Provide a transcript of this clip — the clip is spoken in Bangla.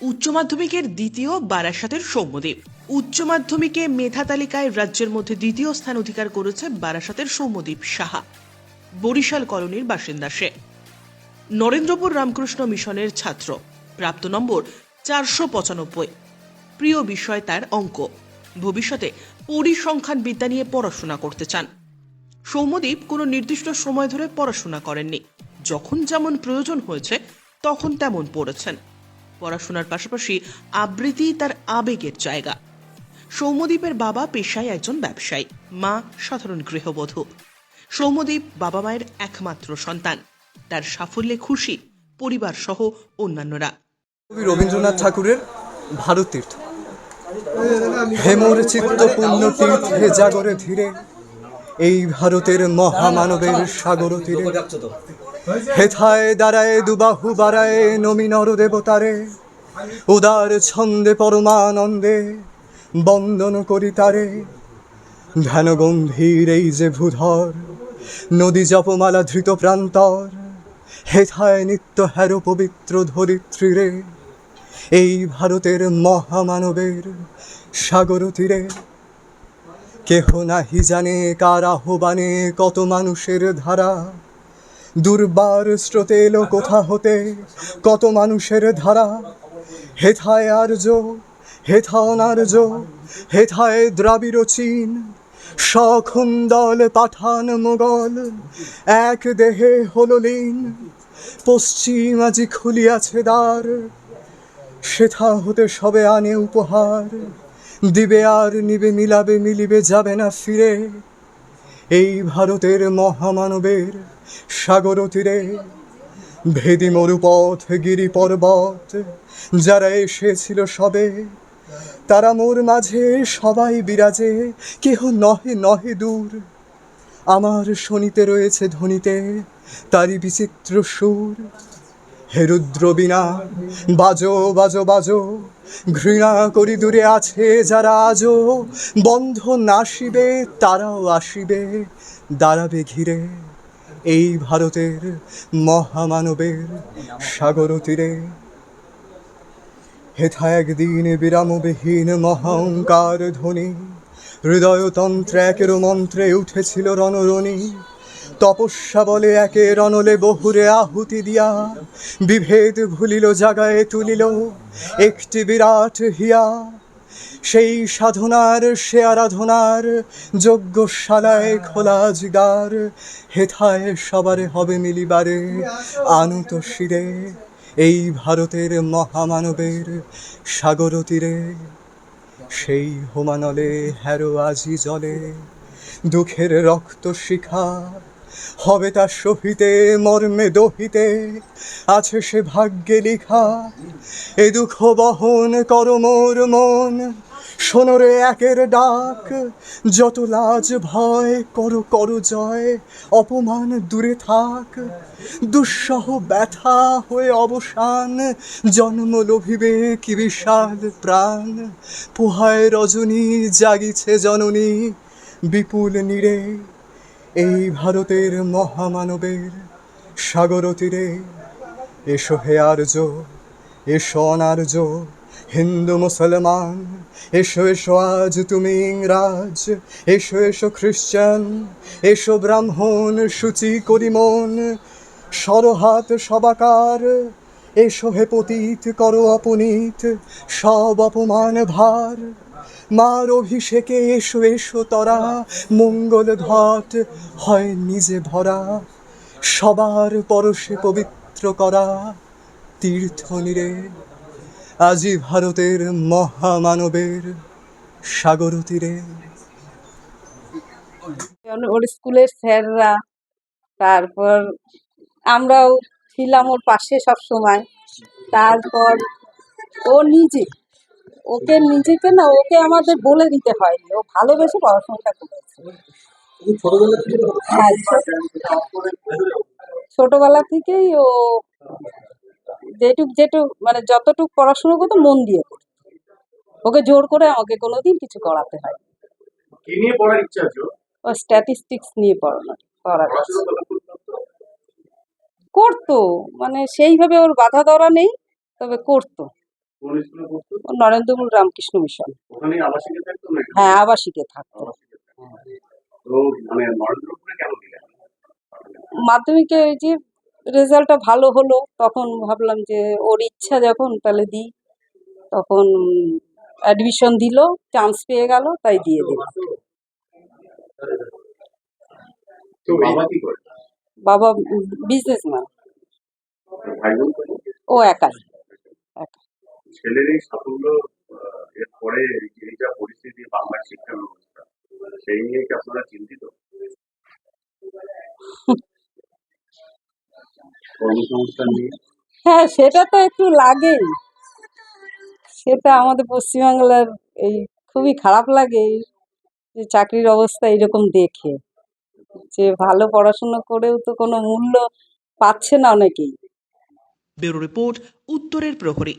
উচ্চ মাধ্যমিকের দ্বিতীয় বারাসাতের সৌম্যদ্বীপ। উচ্চ মাধ্যমিকে মেধা তালিকায় রাজ্যের মধ্যে দ্বিতীয় স্থান অধিকার করেছে বারাসাতের সৌম্যদ্বীপ সাহা। বরিশাল কলোনির বাসিন্দা সে। নরেন্দ্রপুর রামকৃষ্ণ মিশনের ছাত্র। প্রাপ্ত নম্বর 495। প্রিয় বিষয় তার অঙ্ক। ভবিষ্যতে পরিসংখ্যান বিদ্যা নিয়ে পড়াশোনা করতে চান। সৌম্যদ্বীপ কোনো নির্দিষ্ট সময় ধরে পড়াশোনা করেননি, যখন যেমন প্রয়োজন হয়েছে তখন তেমন পড়েছেন। পড়াশোনার পাশাপাশি আবৃত্তি তার আবেগের জায়গা। সৌম্যদ্বীপের বাবা পেশায় একজন ব্যবসায়ী, মা সাধারণ গৃহবধূ। সৌম্যদ্বীপ বাবা মায়ের একমাত্র সন্তান। তার সাফল্যে খুশি পরিবার সহ অন্যান্যরা। কবি রবীন্দ্রনাথ ঠাকুরের ভারত তীর্থ। হেমর চিত্ত পুণ্য তীর্থে জাগরে ধীরে, এই ভারতের মহামানবের সাগর তীরে। হেথায় দাঁড়ায় দুবাহু বাড়ায় নমি নর দেবতারে, উদার ছন্দে পরমানন্দে বন্দন করি তারে। ধ্যান গম্ভীর এই যে ভূধর, নদী জপমালা ধৃত প্রান্তর, হেথায় নিত্য হ্যারো পবিত্র ধরিত্রীরে, এই ভারতের মহামানবের সাগর তীরে। কেহ নাহি জানে কার আহ্বানে কত মানুষের ধারা, দুর্বার স্রোতে এলো কোথা হতে কত মানুষের ধারা। হেথায় আর্য, হেথা অনার্য, হেথায় দ্রাবিড় চীন, সখুন্দল পাঠান মোগল এক দেহে হল লীন। পশ্চিম আজি খুলিয়াছে দ্বার, সেথা হতে সবে আনে উপহার, দিবে আর নিবে মিলাবে মিলিবে যাবে না ফিরে, এই ভারতের মহামানবের সাগর তীরে। ভেদি মরুপথ গিরি পর্বত যারা এসেছিল সবে, তারা মোর মাঝে সবাই বিরাজে, কেহ নহে নহে দূর। আমার শনিতে রয়েছে ধ্বনিতে তারি বিচিত্র সুর। হে রুদ্র বীণা বাজো বাজো বাজো, ঘৃণা করি দূরে আছে যারা আজও, বন্ধ নাশিবে তারাও আসিবে, দাঁড়াবে ঘিরে, এই ভারতের মহামানবের সাগর তীরে। হেথা একদিন বিরামবিহীন মহাঙ্কার ধ্বনি, হৃদয়তন্ত্রে একের মন্ত্রে উঠেছিল রণরণি। তপস্যা বলে একে রণলে বহুরে আহুতি দিয়া, বিভেদ ভুলিল জাগায় তুলিল একটি বিরাট হিয়া। সেই সাধনার সে আরাধনার যজ্ঞশালায় খোলা জিগার, হেথায় সবারে হবে মিলিবারে আনুত শিরে, এই ভারতের মহামানবের সাগর তীরে। সেই হোমানলে হ্যারো আজি জলে দুঃখের রক্ত শিখা, হবে তা সহিতে মর্মে দহিতে আছে সে ভাগ্যে লিখা। এ দুঃখ বহন কর মোর মন, শোনরে একের ডাক, যত লাজ ভয় করো করো জয়, অপমান দূরে থাক। দুঃসহ ব্যথা হয়ে অবসান, জন্ম লোভিবে কি বিশাল প্রাণ। পোহায় রজনী জাগিছে জননী বিপুল নীরে, এই ভারতের মহামানবের সাগর তীরে। এসো হে আর্য, এসো অনার্য, হিন্দু মুসলমান, এসো এসো আজ তুমি ইংরাজ, এসো এসো খ্রিশ্চান, এসো ব্রাহ্মণ সূচি করি মন, সরহাত সবাকার। এসো হে পতিত করো অপনীত সব অপমান ভার, মার অভিষেকে এসো এসো তরা, মঙ্গল ঘট হয় নিজে ভরা, সবার পরশে পবিত্র করা তীর্থ নীরে, আজি ভারতের মহামানবের সাগর তীরে। ওর স্কুলের স্যাররা, তারপর আমরাও ছিলাম ওর পাশে সব সময়। তারপর ও নিজেকে না ওকে আমাদের বলে দিতে হয়নি, ও ভালোবেসে পড়াশোনাটা করেছে। হ্যাঁ, ছোটবেলা থেকেই ও যেটুক মানে যতটুক পড়াশোনা করতো মন দিয়ে করতো। ওকে জোর করে আমাকে কোনোদিন কিছু করাতে হয়। কি নিয়ে পড়ার ইচ্ছা আছে? ও স্ট্যাটিস্টিক্স নিয়ে পড়ার করতো, মানে সেইভাবে ওর বাধা ধরা নেই, তবে করতো। কোন স্কুলে পড়তো? ও নরেন্দ্রপুর রামকৃষ্ণ মিশন। ওখানে আবাসিকে থাকতো না? হ্যাঁ, আবাসিকে থাকতো। আবাসিকে থাকতো। তো মানে নরেন্দ্রপুরে কেন দিলেন? মাধ্যমিকে এই যে রেজাল্টটা ভালো হলো, তখন ভাবলাম যে ওর ইচ্ছা যখন তাহলে দিই। তখন অ্যাডমিশন দিল, চান্স পেয়ে গেল, তাই দিয়ে দিলাম। তো বাবা কি করে? বাবা বিজনেসম্যান, আর ভাই বোন কত? ও একাই। ছেলের এই সাফল্য এরপরে এই যা পরিস্থিতি বাংলার শিক্ষা ব্যবস্থা, সেই নিয়ে কি আপনারা চিন্তিত? কর্মসংস্থান নিয়ে? হ্যাঁ, সেটা তো একটু লাগেই। সেটা আমাদের পশ্চিমবাংলার এই খুবই খারাপ লাগে যে চাকরির অবস্থা এরকম দেখে, যে ভালো পড়াশোনা করেও তো কোনো মূল্য পাচ্ছে না অনেকেই। ব্যুরো রিপোর্ট, উত্তরের প্রহরী।